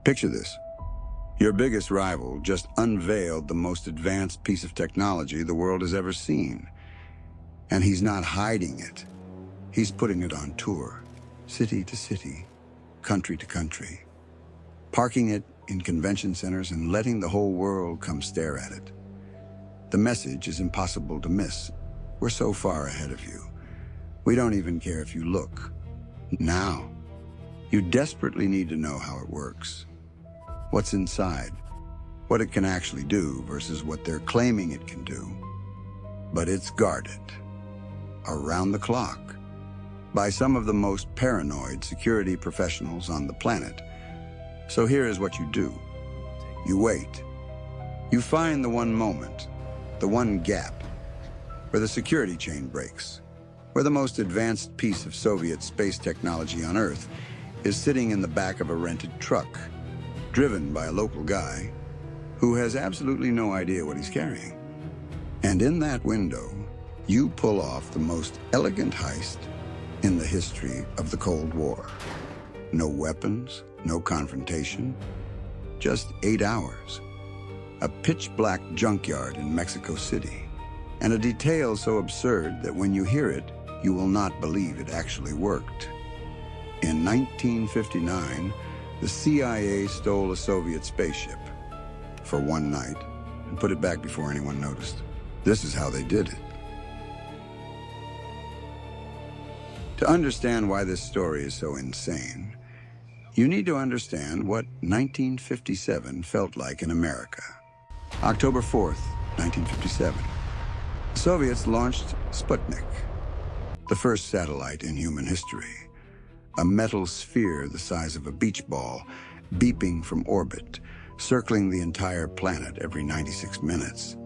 Picture this. Your biggest rival just unveiled the most advanced piece of technology the world has ever seen. And he's not hiding it. He's putting it on tour, city to city, country to country, parking it in convention centers and letting the whole world come stare at it. The message is impossible to miss. We're so far ahead of you. We don't even care if you look. Now, you desperately need to know how it works. What's inside, what it can actually do versus what they're claiming it can do. But it's guarded, around the clock, by some of the most paranoid security professionals on the planet. So here is what you do. You wait. You find the one moment, the one gap, where the security chain breaks, where the most advanced piece of Soviet space technology on Earth is sitting in the back of a rented truck, driven by a local guy who has absolutely no idea what he's carrying. And in that window, you pull off the most elegant heist in the history of the Cold War. No weapons, no confrontation, just 8 hours. A pitch-black junkyard in Mexico City, and a detail so absurd that when you hear it, you will not believe it actually worked. In 1959, the CIA stole a Soviet spaceship for one night and put it back before anyone noticed. This is how they did it. To understand why this story is so insane, you need to understand what 1957 felt like in America. October 4th, 1957. The Soviets launched Sputnik, the first satellite in human history. A metal sphere the size of a beach ball, beeping from orbit, circling the entire planet every 96 minutes.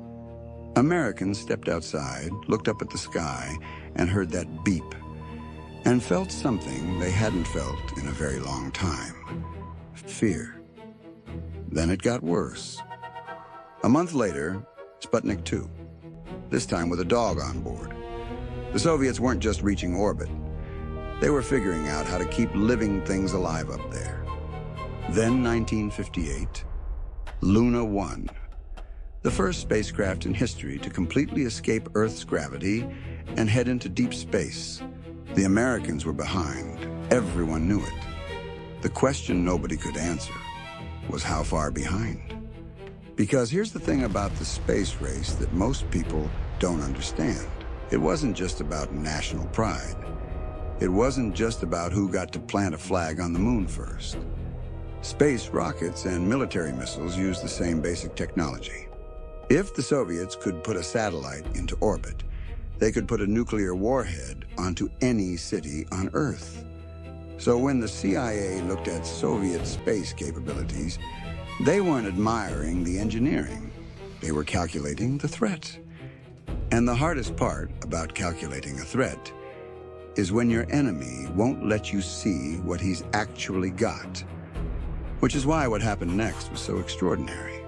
Americans stepped outside, looked up at the sky, and heard that beep, and felt something they hadn't felt in a very long time. Fear. Then it got worse. A month later, Sputnik 2, this time with a dog on board. The Soviets weren't just reaching orbit. They were figuring out how to keep living things alive up there. Then 1958, Luna 1, the first spacecraft in history to completely escape Earth's gravity and head into deep space. The Americans were behind. Everyone knew it. The question nobody could answer was how far behind. Because here's the thing about the space race that most people don't understand. It wasn't just about national pride. It wasn't just about who got to plant a flag on the moon first. Space rockets and military missiles use the same basic technology. If the Soviets could put a satellite into orbit, they could put a nuclear warhead onto any city on Earth. So when the CIA looked at Soviet space capabilities, they weren't admiring the engineering. They were calculating the threat. And the hardest part about calculating a threat is when your enemy won't let you see what he's actually got. Which is why what happened next was so extraordinary.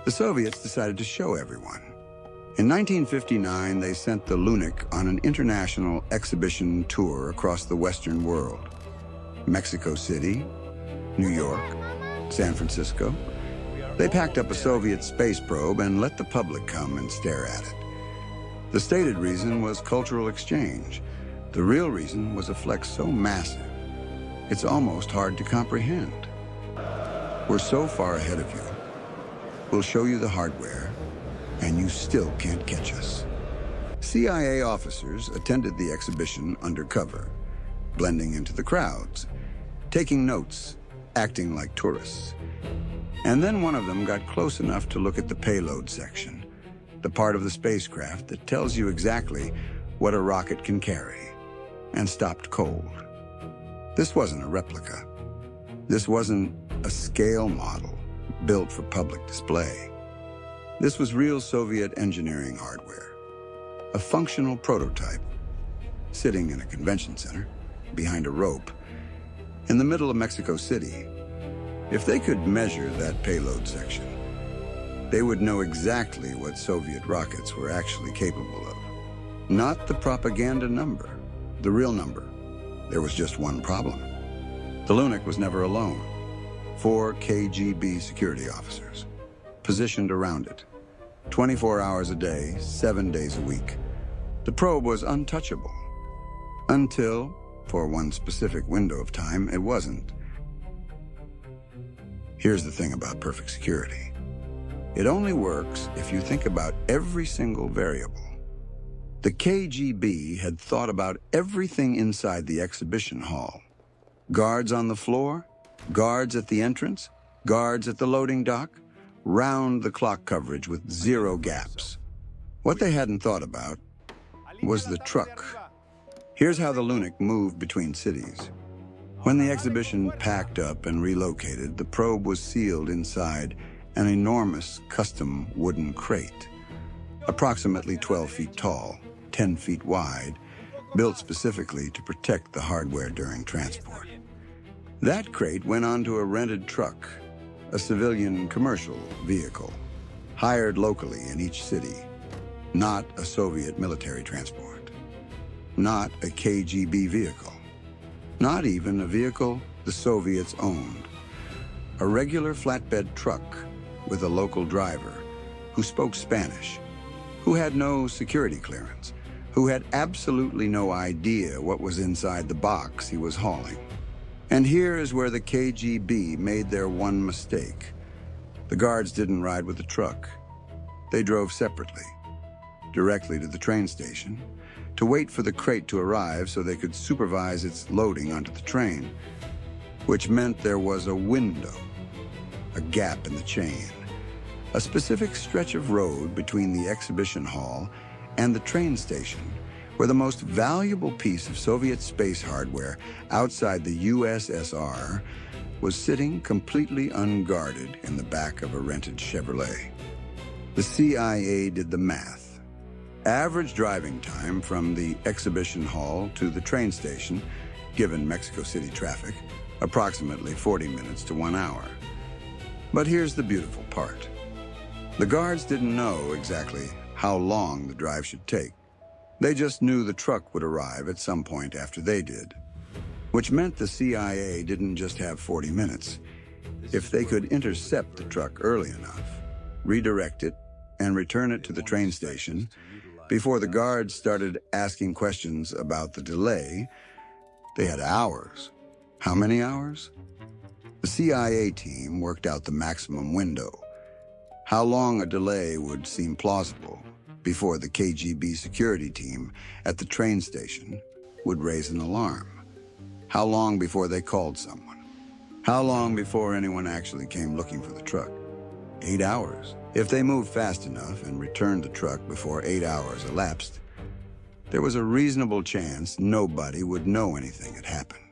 The Soviets decided to show everyone. In 1959, they sent the Lunik on an international exhibition tour across the Western world. Mexico City, New York, San Francisco. They packed up a Soviet space probe and let the public come and stare at it. The stated reason was cultural exchange. The real reason was a flex so massive, it's almost hard to comprehend. We're so far ahead of you. We'll show you the hardware, and you still can't catch us. CIA officers attended the exhibition undercover, blending into the crowds, taking notes, acting like tourists. And then one of them got close enough to look at the payload section, the part of the spacecraft that tells you exactly what a rocket can carry, and stopped cold. This wasn't a replica. This wasn't a scale model built for public display. This was real Soviet engineering hardware, a functional prototype, sitting in a convention center, behind a rope, in the middle of Mexico City. If they could measure that payload section, they would know exactly what Soviet rockets were actually capable of. Not the propaganda number, the real number. There was just one problem. The Lunik was never alone. 4 KGB security officers, positioned around it, 24 hours a day, 7 days a week. The probe was untouchable. Until, for one specific window of time, it wasn't. Here's the thing about perfect security. It only works if you think about every single variable. The KGB had thought about everything inside the exhibition hall. Guards on the floor, guards at the entrance, guards at the loading dock, round-the-clock coverage with 0 gaps. What they hadn't thought about was the truck. Here's how the Lunik moved between cities. When the exhibition packed up and relocated, the probe was sealed inside an enormous custom wooden crate, approximately 12 feet tall, 10 feet wide, built specifically to protect the hardware during transport. That crate went onto a rented truck, a civilian commercial vehicle, hired locally in each city, not a Soviet military transport, not a KGB vehicle, not even a vehicle the Soviets owned. A regular flatbed truck with a local driver who spoke Spanish, who had no security clearance, who had absolutely no idea what was inside the box he was hauling. And here is where the KGB made their one mistake. The guards didn't ride with the truck. They drove separately, directly to the train station, to wait for the crate to arrive so they could supervise its loading onto the train, which meant there was a window, a gap in the chain, a specific stretch of road between the exhibition hall and the train station, where the most valuable piece of Soviet space hardware outside the USSR was sitting completely unguarded in the back of a rented Chevrolet. The CIA did the math. Average driving time from the exhibition hall to the train station, given Mexico City traffic, approximately 40 minutes to 1 hour. But here's the beautiful part. The guards didn't know exactly how long the drive should take. They just knew the truck would arrive at some point after they did, which meant the CIA didn't just have 40 minutes. If they could intercept the truck early enough, redirect it, and return it to the train station before the guards started asking questions about the delay, they had hours. How many hours? The CIA team worked out the maximum window, how long a delay would seem plausible, before the KGB security team at the train station would raise an alarm. How long before they called someone? How long before anyone actually came looking for the truck? 8 hours. If they moved fast enough and returned the truck before 8 hours elapsed, there was a reasonable chance nobody would know anything had happened.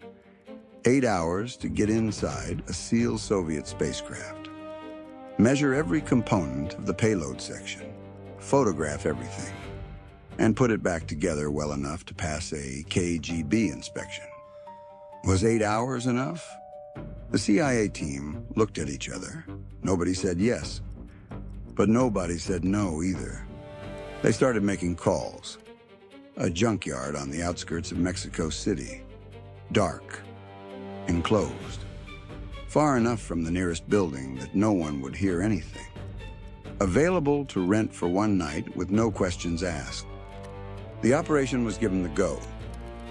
8 hours to get inside a sealed Soviet spacecraft. Measure every component of the payload section, photograph everything, and put it back together well enough to pass a KGB inspection. Was 8 hours enough? The CIA team looked at each other. Nobody said yes, but nobody said no either. They started making calls. A junkyard on the outskirts of Mexico City, dark, enclosed, far enough from the nearest building that no one would hear anything. Available to rent for one night with no questions asked. The operation was given the go,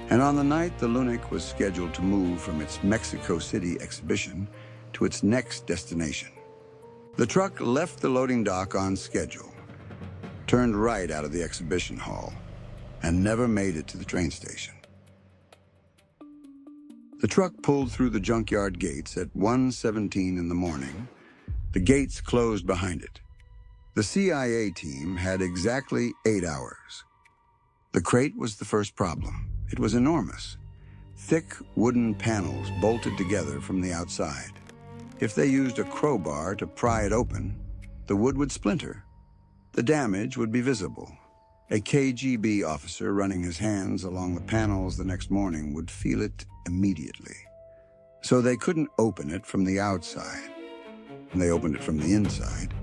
and on the night the Lunik was scheduled to move from its Mexico City exhibition to its next destination. The truck left the loading dock on schedule, turned right out of the exhibition hall, and never made it to the train station. The truck pulled through the junkyard gates at 1:17 in the morning. The gates closed behind it. The CIA team had exactly 8 hours. The crate was the first problem. It was enormous. Thick wooden panels bolted together from the outside. If they used a crowbar to pry it open, the wood would splinter. The damage would be visible. A KGB officer running his hands along the panels the next morning would feel it immediately. So they couldn't open it from the outside. They opened it from the inside.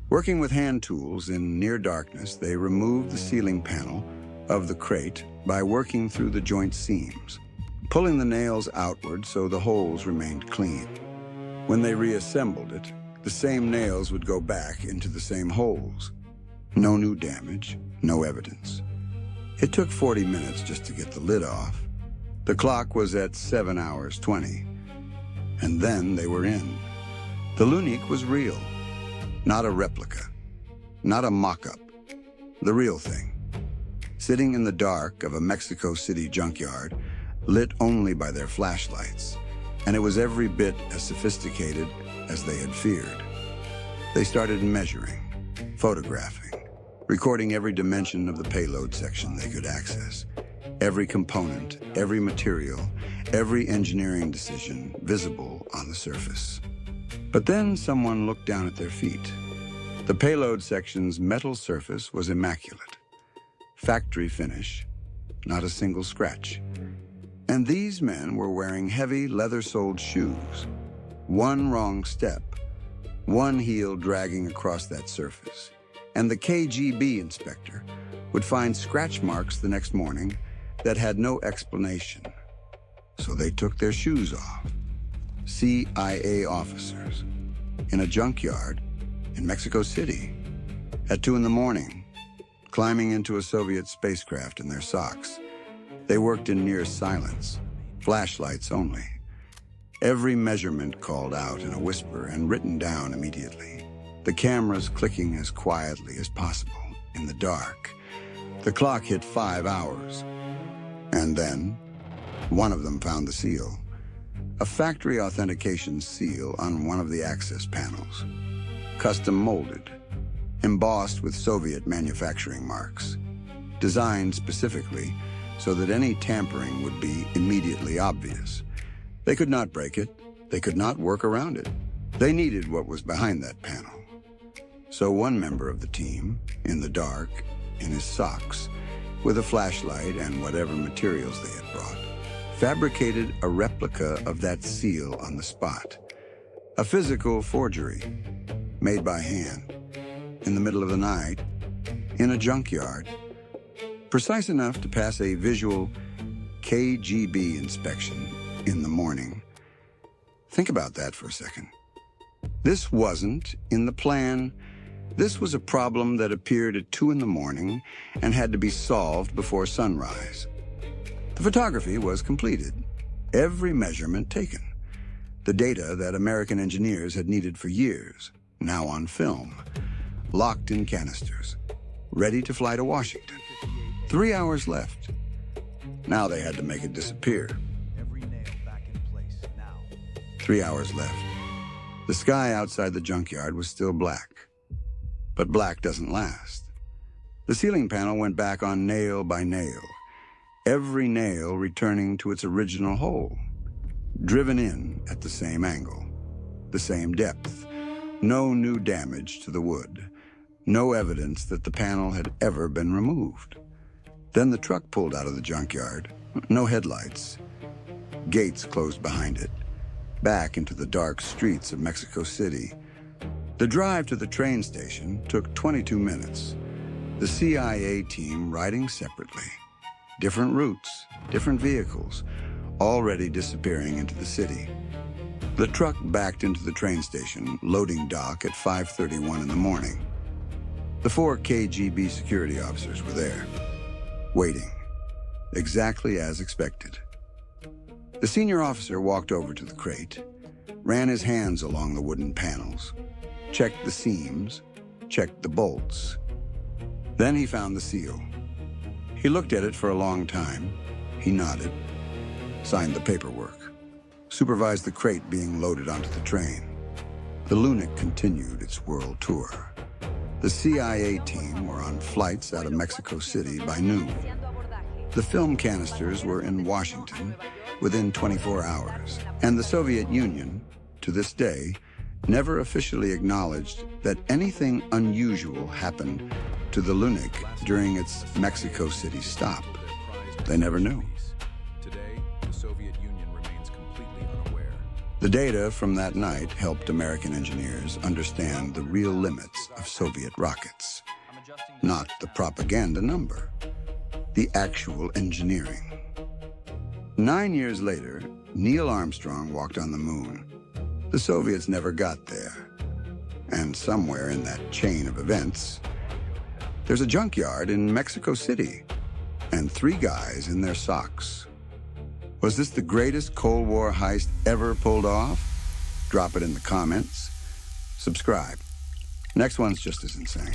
Working with hand tools in near darkness, they removed the ceiling panel of the crate by working through the joint seams, pulling the nails outward so the holes remained clean. When they reassembled it, the same nails would go back into the same holes. No new damage, no evidence. It took 40 minutes just to get the lid off. The clock was at 7 hours 20. And then they were in. The Lunik was real, not a replica, not a mock-up, the real thing. Sitting in the dark of a Mexico City junkyard, lit only by their flashlights, and it was every bit as sophisticated as they had feared. They started measuring, photographing, recording every dimension of the payload section they could access, every component, every material, every engineering decision visible on the surface. But then someone looked down at their feet. The payload section's metal surface was immaculate. Factory finish, not a single scratch. And these men were wearing heavy leather-soled shoes. One wrong step, one heel dragging across that surface, and the KGB inspector would find scratch marks the next morning that had no explanation. So they took their shoes off. CIA officers in a junkyard in Mexico City at 2 in the morning, climbing into a Soviet spacecraft in their socks. They worked in near silence, flashlights only. Every measurement called out in a whisper and written down immediately. The cameras clicking as quietly as possible in the dark. The clock hit 5 hours. And then, one of them found the seal. A factory authentication seal on one of the access panels. Custom molded, embossed with Soviet manufacturing marks. Designed specifically so that any tampering would be immediately obvious. They could not break it. They could not work around it. They needed what was behind that panel. So one member of the team, in the dark, in his socks, with a flashlight and whatever materials they had brought, fabricated a replica of that seal on the spot. A physical forgery, made by hand, in the middle of the night, in a junkyard, precise enough to pass a visual KGB inspection in the morning. Think about that for a second. This wasn't in the plan. This was a problem that appeared at 2 in the morning and had to be solved before sunrise. The photography was completed, every measurement taken. The data that American engineers had needed for years, now on film, locked in canisters, ready to fly to Washington. 3 hours left. Now they had to make it disappear. Every nail back in place now. 3 hours left. The sky outside the junkyard was still black. But black doesn't last. The ceiling panel went back on nail by nail, every nail returning to its original hole, driven in at the same angle, the same depth. No new damage to the wood, no evidence that the panel had ever been removed. Then the truck pulled out of the junkyard, no headlights. Gates closed behind it, back into the dark streets of Mexico City. The drive to the train station took 22 minutes. The CIA team riding separately. Different routes, different vehicles, already disappearing into the city. The truck backed into the train station, loading dock at 5:31 in the morning. The 4 KGB security officers were there, waiting, exactly as expected. The senior officer walked over to the crate, ran his hands along the wooden panels, checked the seams, checked the bolts. Then he found the seal. He looked at it for a long time. He nodded, signed the paperwork, supervised the crate being loaded onto the train. The Lunik continued its world tour. The CIA team were on flights out of Mexico City by noon. The film canisters were in Washington within 24 hours, and the Soviet Union, to this day, never officially acknowledged that anything unusual happened to the Lunik during its Mexico City stop. They never knew. Today, the Soviet Union remains completely unaware. The data from that night helped American engineers understand the real limits of Soviet rockets. Not the propaganda number, the actual engineering. 9 years later, Neil Armstrong walked on the moon. The Soviets never got there. And somewhere in that chain of events, there's a junkyard in Mexico City and 3 guys in their socks. Was this the greatest Cold War heist ever pulled off? Drop it in the comments. Subscribe. Next one's just as insane.